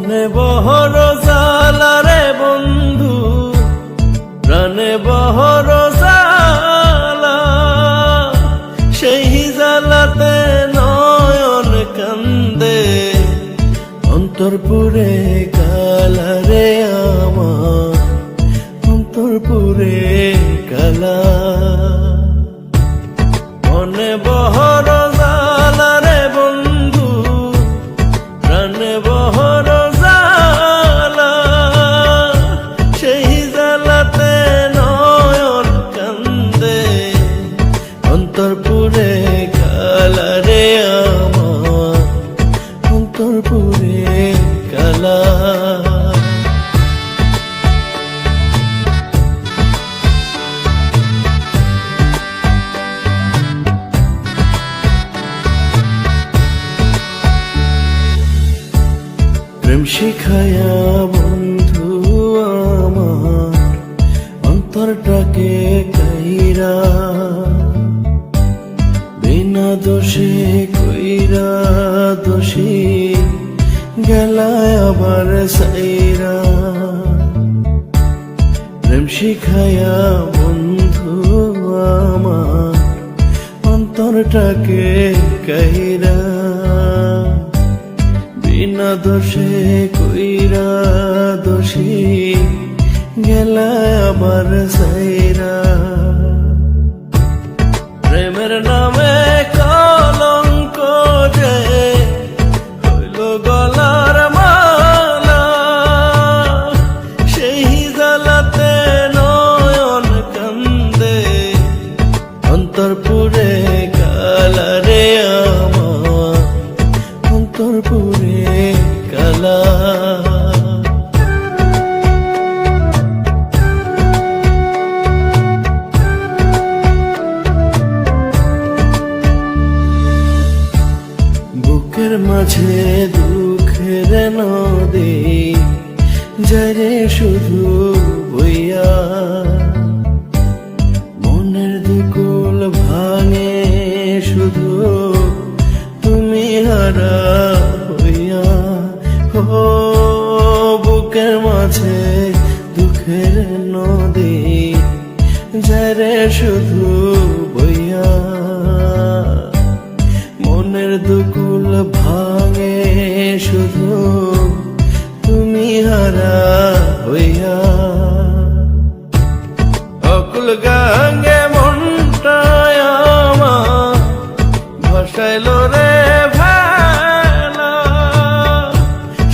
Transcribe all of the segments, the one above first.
মনে বহর জ্বালা রে বন্ধু, প্রাণে বহর জ্বালা, সেই জ্বালাতে নয়ন কান্দে, অন্তর পুরে কালা রে আমার, অন্তর পুরে কালা। মনে বহর জ্বালা রে বন্ধু, প্রাণে বহর জ্বালা, সেই জ্বালাতে নয়ন কান্দে, অন্তর পুরে কালা রে আমার, অন্তর পুরে কালা। প্রেম শিখায়া বন্ধু আমার, অন্তরটাকে কাইরা, বিনা দোষে কইরা দোষী গেলায় আবার সাইরা। প্রেম শিখায়া বন্ধু আমার, অন্তরটাকে কাইরা, বিনা দোষে কইরা দোষী গেলায় আবার সাইরা। প্রেমের নামে কলঙ্ক যে হইল গলার মালা, সেই জ্বালাতে নয়ন কান্দে, অন্তর পুরে কালা রে আমার, অন্তর পুরে কালা। বুকের মাঝে দুঃখের নদী যারে শুধু বইয়া, মনের দুকুল ভাঙে শুধু তুমি হারা হইয়া। ও বুকের মাঝে দুঃখের নদী যারে শুধু বইয়া, মনের দুকুল ভাঙে শুধু তুমি হারা হইয়া। অকুল গাঙ্গে মনটায় আমার ভাসাইল রে ভেলা,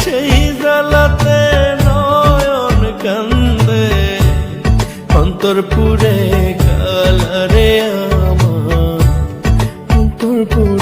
সেই জ্বালাতে নয়ন কান্দে, অন্তর পুরে কালা রে আমার, অন্তর পুরে